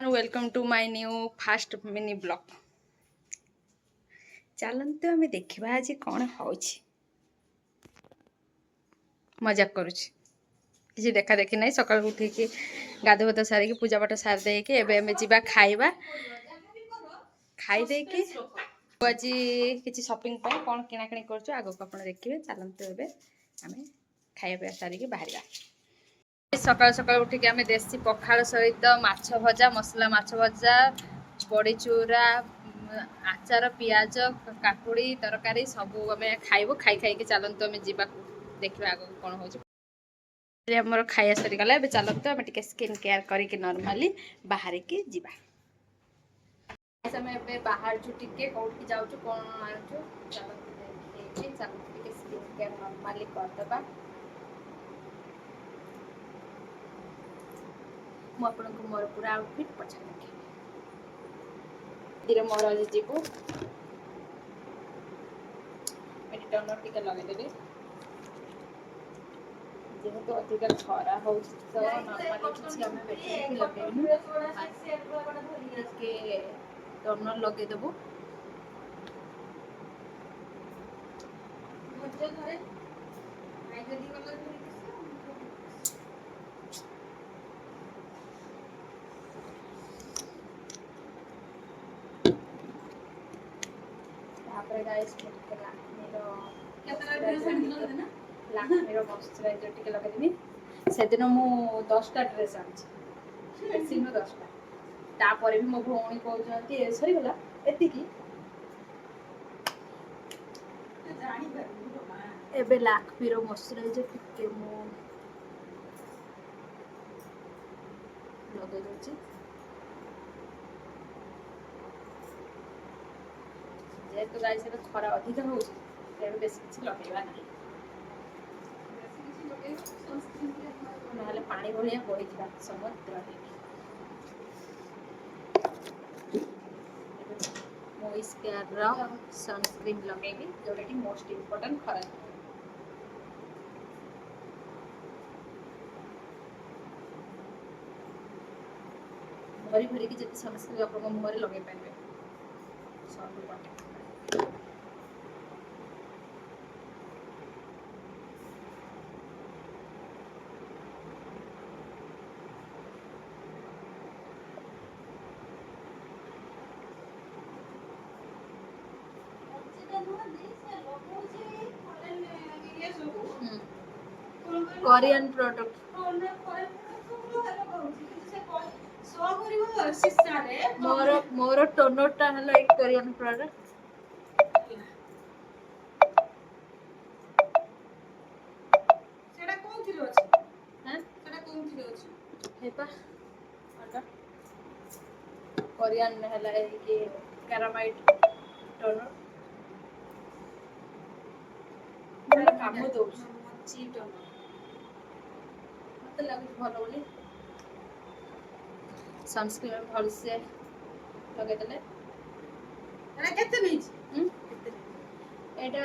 Welcome to my new fast mini blog. चलते आम देखा आज कौन हो मजाक करुच्ची किसी देखा देखी ना सका उठिक गाधोद सारिकी पूजा पाठ सारी देकी एवं जा खाइबा खाई आज किसी शॉपिंग कौन किणाकिणी कर आग को आप देखिए। चलते आम खाइबा सारिकी बाहर सकाल सकाल उठिक आम देसी पखाल सहित माछ भजा मसला माछ भजा बड़ी चूरा आचार पियाज काकुड़ी तरकारी सब आम खाइबू खाई खाई चलतु आम जा देखा आग कौन हो आमर खाया सरीगला। चलतु आम टे स्किन केयर करके नॉर्मली बाहर की जीवा बाहर टे कौट जाऊँ कौन आणु चलते स्किन केयर नॉर्मली करदे। मुझे मोर पूरा आउटफिट पछा देखिए मोर आज जीवु टनर टिके लगेदेवी जेहेतु अधिक खरा हो टनर लगेदेबू। लाक्मीर मॉइस्चराइजर टिके लगेदेवी से दिन मु 10टा ड्रेस आनी 10टा तापर भी मो भौणी कहते सरीगला एतिकी एबे लाक्मीर मॉइस्चराइजर टिके मु लगे दउची जेहेतु गाइस एबे खरा अधिक हो बेस किसी लगेगा ना पानी भाया बढ़ी जा समुद्र मोइस्केयर सनस्क्रीन लगेगी जोटा कि मोस्ट इम्पोर्टेंट खरा भरी भरी की जिते सनस्क्रीन आप मुहर लगे पारे सब कोरियन प्रोडक्ट मोर टोनर टा है एक कोरियन प्रोडक्ट कोरियन है कि कैरामाइट टोनर काम दो मत लगे भल बोली सनस्क्रीन भल से लगेदेले एटा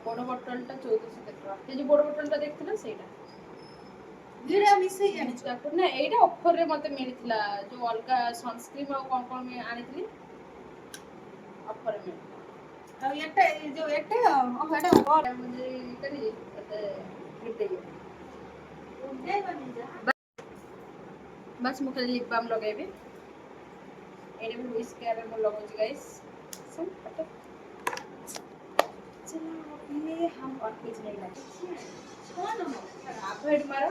बड़ बोतल टा 1400 टका जो बड़ बोतल टा देखथिला सेटा वीडियो मिसे जानि ना एटा ऑफर रे मते मिलितला जो अलगा सनस्क्रीन और कोन कोन में आनितली ऑफर रे मिलितला आ एटा जो एटा एटा और मुझे करी गिफ्ट दे उदे बनी जा बस मुझे लिप बाम लगेबी एने भी विश केयर में लगाउछ गाइस सुन पट चलो ये हम और कुछ नहीं लगे कौन हो अवॉइड मारो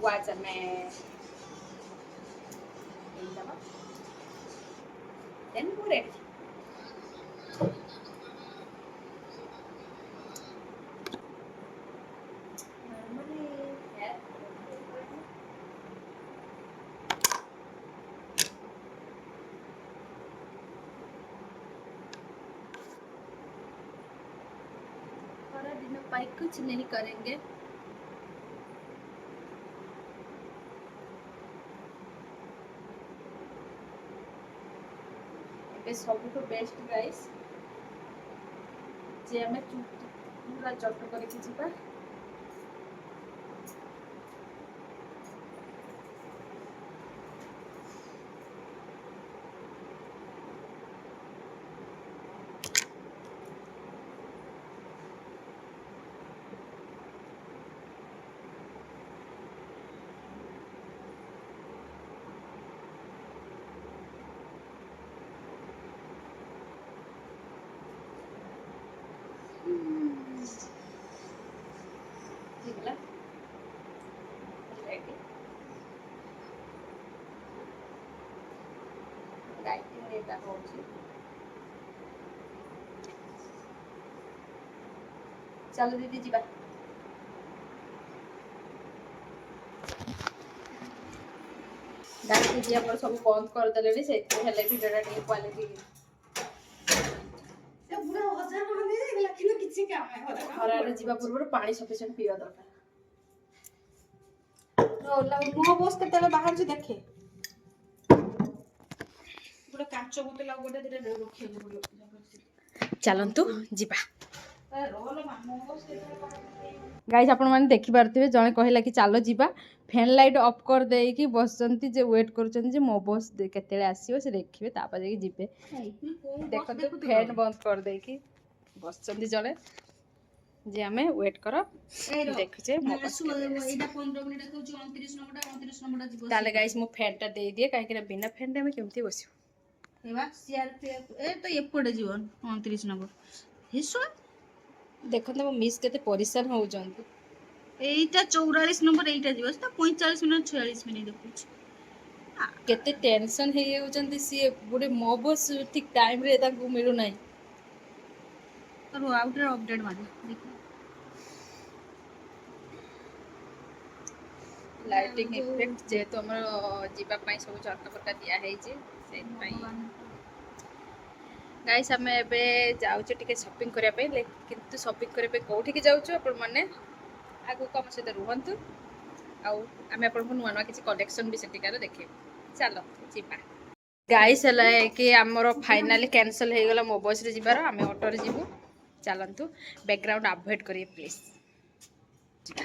वाच में इंदबा देन पूरे पाई कुछ नहीं करेंगे। सबुठ बेस्ट गाइस जे आम पूरा चट करके जीवा ଡାଇଟିଂ ଏଟା ହଉଛି। ଚାଲ ଦିଦି ଯିବା। ଗାଈ ଦିଦି ଆମର ସବୁ ବନ୍ଦ କରିଦେଲେଣି, ସେଇଥିପାଇଁ ହେଲେ ଭିଡ଼ିଓଟା ଟିକେ କ୍ୱାଲିଟି ଖରାରେ ଯିବା ପୂର୍ବରୁ ପାଣି ସଫିସିଏଣ୍ଟ ପିଇବା ଦରକାର। ମୋ ବସ୍ କେତେବେଳେ ବାହାରୁଛି ଦେଖେ। ଗୋଟେ କାଚ ବୋତଲ ଆଉ ଗୋଟେ ଦିଟା ରଖିବାକୁ ପଡ଼ିବ। ଚାଲନ୍ତୁ ଯିବା। ଗାଇସ୍ ଆପଣମାନେ ଦେଖିପାରୁଥିବେ ଜଣେ କହିଲା କି ଚାଲ ଯିବା, ଫ୍ୟାନ୍ ଲାଇଟ୍ ଅଫ୍ କରିଦେଇକି ବସିଛନ୍ତି ଯେ ୱେଟ୍ କରୁଛନ୍ତି ଯେ ମୋ ବସ୍ କେତେବେଳେ ଆସିବ ସେ ଦେଖିବେ ତାପରେ ଯାଇକି ଯିବେ। ଦେଖନ୍ତୁ ଫ୍ୟାନ୍ ବନ୍ଦ କରିଦେଇକି ବସିଛନ୍ତି ଜଣେ ଯେ ଆମେ ୱେଟ୍ କର ଦେଖୁଛେ ମୋ ବସ୍ ତାହେଲେ ଗାଇସ୍ ମୁଁ ଫ୍ୟାନ୍ଟା ଦେଇଦିଏ, କାହିଁକିନା ବିନା ଫ୍ୟାନ୍ରେ ଆମେ କେମିତି ବସିବୁ। ଏପଟେ ଯିବ 29 ନମ୍ବର। ଦେଖନ୍ତୁ ମୋ ମିସ୍ କେତେ ପରିଶାନ ହଉଛନ୍ତି। এইটা 44 নম্বর, এইটা ଯିବ ସେଟା 45 ମିନିଟ୍ 46 ମିନିଟ୍ ଦେଖୁଛି। କେତେ ଟେନସନ ହେଇଯାଉଛନ୍ତି ସିଏ, ଗୋଟେ ମୋ ବସ୍ ଠିକ୍ ଟାଇମରେ ତାଙ୍କୁ ମିଳୁନାହିଁ। ଆଉ ଗୋଟେ ଅପଡେଟ୍ ମାରି ଦେଖ। ଲାଇଟିଂ ଇଫେକ୍ଟ ଯେହେତୁ ଆମର ଯିବା ପାଇଁ ସବୁ ଝରକା ଫରକା ଦିଆ ହେଇଛି ସେଇଥିପାଇଁ। ଗାଇସ୍ ଆମେ ଏବେ ଯାଉଛୁ ଟିକେ ସପିଂ କରିବା ପାଇଁ, କିନ୍ତୁ ସପିଂ କରିବା ପାଇଁ କୋଉଠିକି ଯାଉଛୁ ଆପଣମାନେ ଆଗକୁ ଆମ ସହିତ ରୁହନ୍ତୁ, ଆଉ ଆମେ ଆପଣଙ୍କୁ ନୂଆ ନୂଆ କିଛି କଲେକ୍ସନ ବି ସେଠିକାର ଦେଖେଇବୁ। ଚାଲ ଯିବା। ଗାଇସ୍ ହେଲା କି ଆମର ଫାଇନାଲି କ୍ୟାନସଲ୍ ହେଇଗଲା ମୋ ବସ୍ରେ ଯିବାର, ଆମେ ଅଟୋରେ ଯିବୁ। ଚାଲନ୍ତୁ, ବ୍ୟାକଗ୍ରାଉଣ୍ଡ ଆଭଏଡ୍ କରିବେ ପ୍ଲିଜ୍। ଯିବା।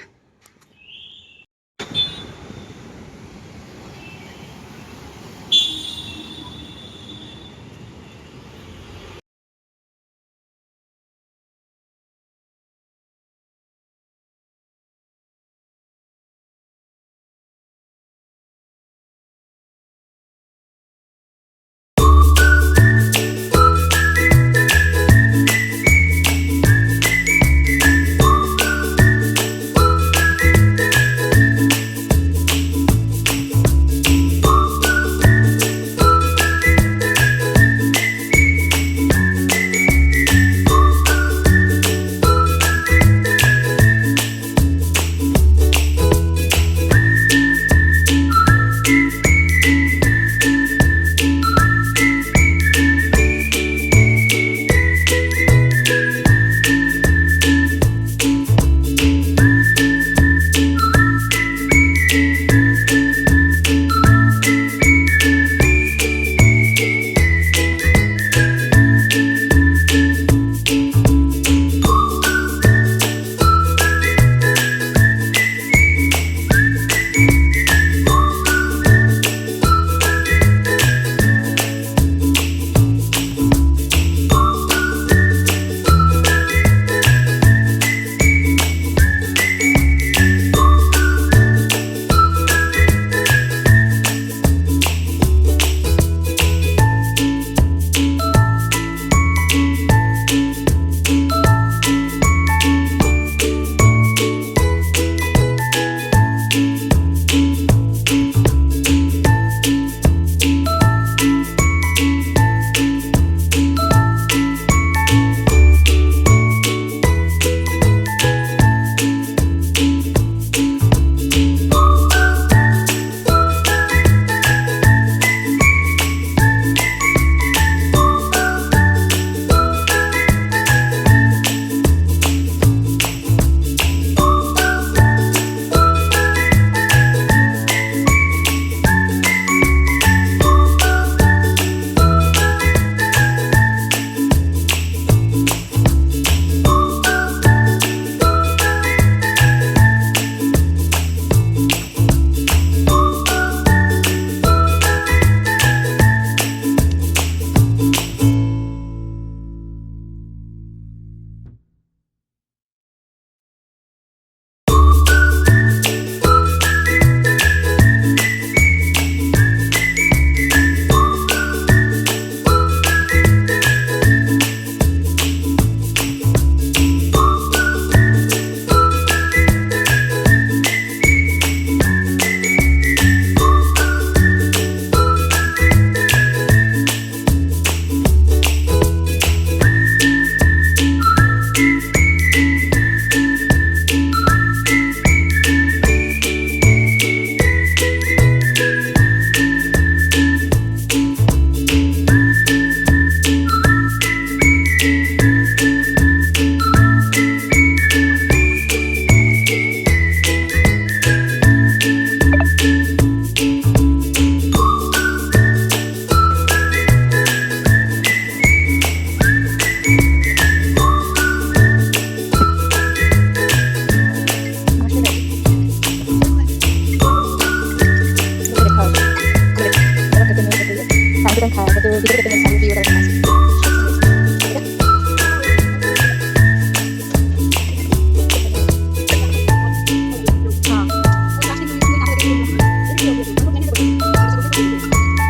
ভিতরে কেটে সামনে দিয়ে ওটা আছে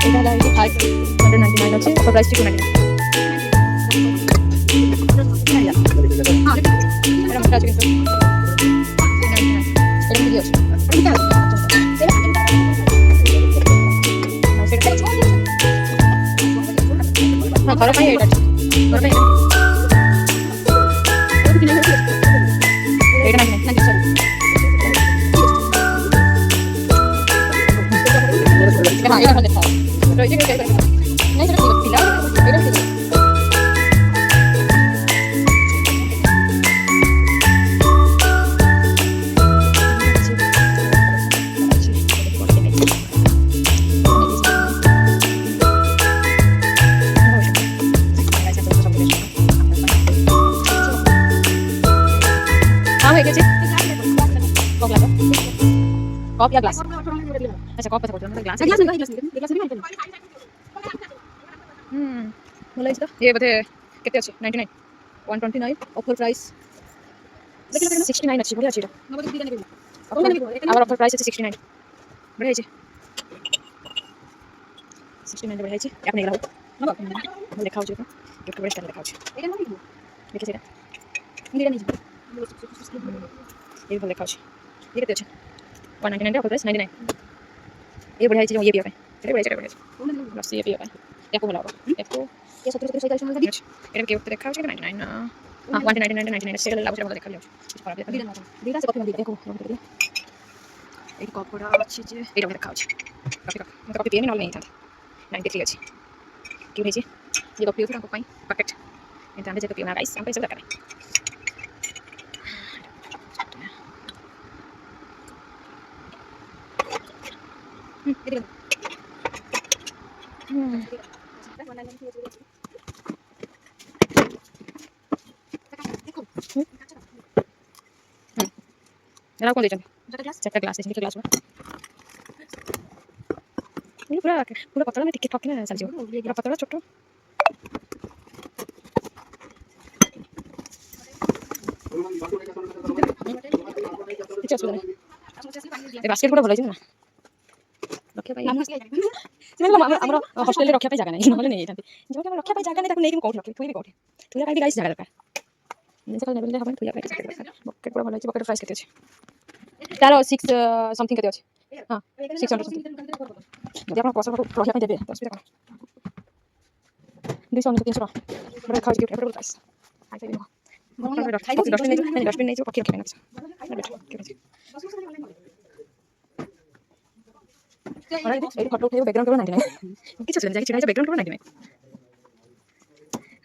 এটা হলো 599 আছে অফার প্রাইস 299 এটা মোটা আছে কিন্তু 299 এটা ভিডিও আছে हाँ घर पे एट घर पे एट ना नहीं सर हाँ ये कर देता तो ये क्या करें नहीं सर पिला ये कर देता कप या ग्लास अच्छा कप पता मतलब ग्लास ग्लास बोला इसका ये बते कितने अच्छे 99 129 ऑफर प्राइस 69 अच्छी बढ़िया अच्छी और ऑफर प्राइस है 69 बढ़िया है 69 बढ़िया है आपने रहो दिखाओ जो गिफ्ट बड़े स्टाइल दिखाओ देखिए सेटा इंडिया नहीं ये बोल दिखाओ ये कितने अच्छे 199 ऑफर प्राइस 99 ये बढ़िया चीज ये भी है चलिए बढ़िया बस ये भी है एक बोला होगा एक तो ये 1747 वाला दिया এটা কি করতে দেখাও 99 हां 199 সেল লাভ করে দেখা লিও কিছু খারাপ দেখা দিদা সে কপি দেখো এই কপড়া আছে যে এটা দেখাও কপি কপি পেয়ে নল নেই থাকে 93 আছে কি হয়েছে ये कपी उठा को पाई पैकेट এটা আমি যে কপি না গাইস আমরা এসে দেখা मेरा कौन देचन चारटा ग्लास है ग्लास में ये पूरा पूरा पतला में टिके ठोके ना चल जाओ पूरा पतला छोटो अच्छा सुन ये बास्केट पूरा भलो है ना रखिया भाई আমরা হস্টেলে রক্ষা পাই জায়গা নাই নলে নেই এখানে যেটা আমরা রক্ষা পাই জায়গা নাই তাকে নেই কোঠি রাখি তুই কোঠি তুই কাটি গাইস জায়গা দরকার সকাল নেবেলে হবে তুই কাটি জায়গা দরকার বকেট পুরো ভালো আছে বকেট প্রাইস কত আছে তার 6 समथिंग কত আছে হ্যাঁ 600 যদি আপনার পয়সা রক্ষা পাই দেবে 10 টাকা 200 300 বড় খাওয়া গিফট এফোর্ডেবল প্রাইস আই পাই না ডস্টবিন নেই যে পকেট রাখবেন না और ये फोटो उठाओ बैकग्राउंड करो 99 किछ चले जाके चिड़ाई बैकग्राउंड करो 99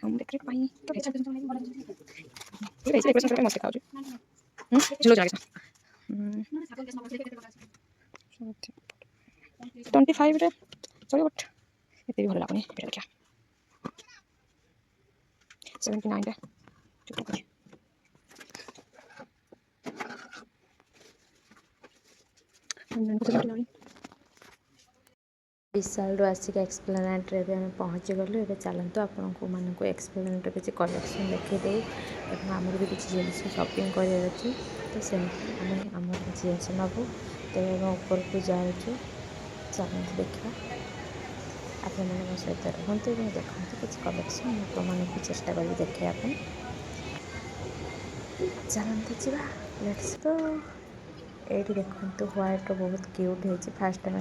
हम देख रहे भाई तो ये ऐसे करके मस्त खाओ जी चलो जाके 25 रे चलो बट एते भी भलो लागनी एटा क्या 79 रे चुप विशाल आसिक एक्सप्लेनेट्रे भी आम पहुँची गलु ए चलतु आपको मानक एक्सप्लेनेट्रे किसी कलेक्शन देखीदे आमर भी किसी जिन शॉपिंग कर तो से आम जिनस नबू तो ऊपर को जाऊँ चलते देखा आप मो सहित रुहतु देखते किसी कलेक्शन आपको चेष्टा करी देखापी चलते जा लेट्स गो ये देखो व्हाइट बहुत क्यूट है फास्ट टाइम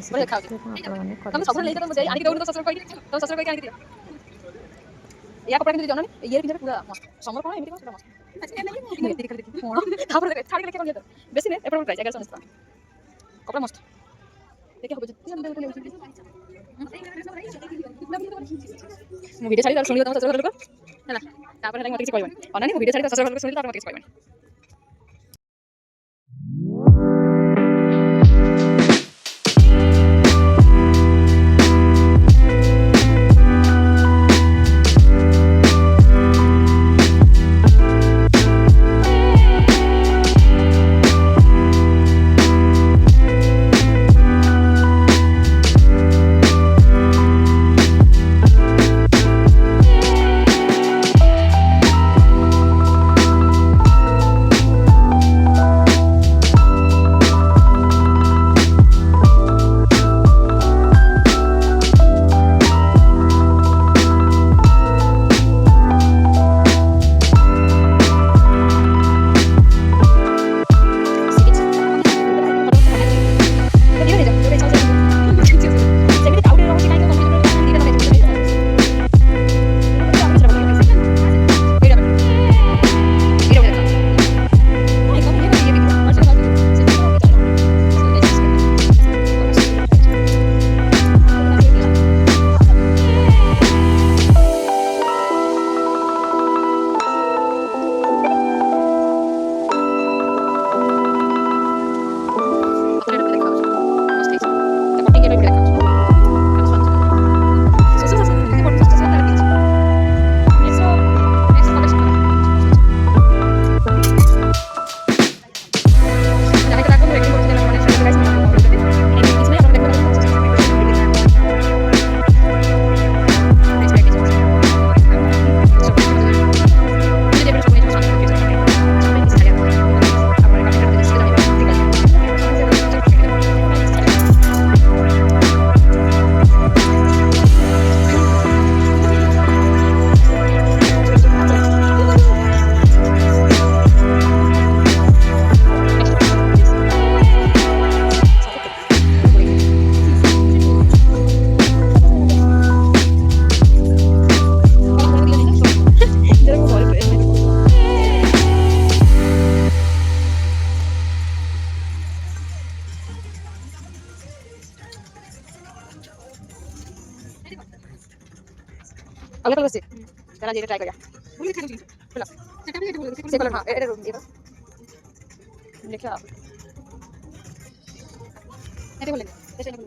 या कपड़ा किंतु जनानी ये पिंजरे पूरा मस्त समर कोन एमिति पूरा मस्त तापर देख छाड़ी लेके कोन बेसी ने एप्पल प्राइस 1190 कपड़ा मस्त देखि होबे मु वीडियो छाड़ी सुनियो तम ससुर घर लोक हैला तापर हेला मते किछ कहबनी अनानी वीडियो छाड़ी ससुर घर लोक सुनियो तापर मते किछ कहबनी अलग कलर से चला जी ट्राई करिया बोला से कलर हां एडे ये देखिए आप एडे बोले कैसे लगे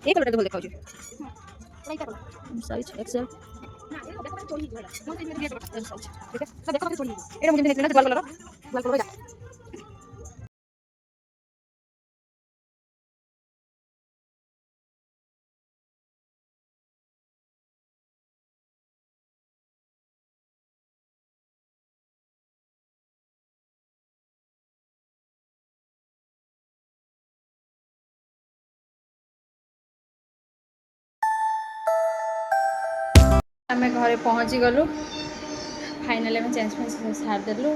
ये कलर बोल दिखाओ जी साइज एक्सेल ठीक है तो देखो थोड़ी एडे मुझे देखना लाल कलर जा आम घरे पहुँची गलु फाइनाली आम चेंज फेंज सारिदेलु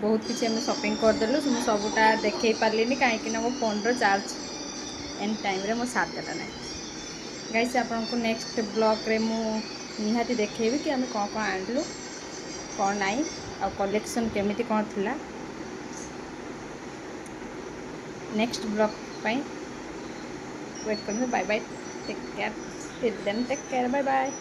बहुत किसी आम सपिंग करदेलु मुझे सबूटा देखे पार्ली कहीं मो फोन चार्ज एंड टाइम मो सारिदेला ना गाइस आपन को नेक्स्ट ब्लॉग रे मु निहाती देखेबी कि आम कौन कौन आनलु कौन नाई आ कलेक्शन केमिति कौन थिला नेक्स्ट ब्लॉग वेट करते bye bye take care till then take care bye bye.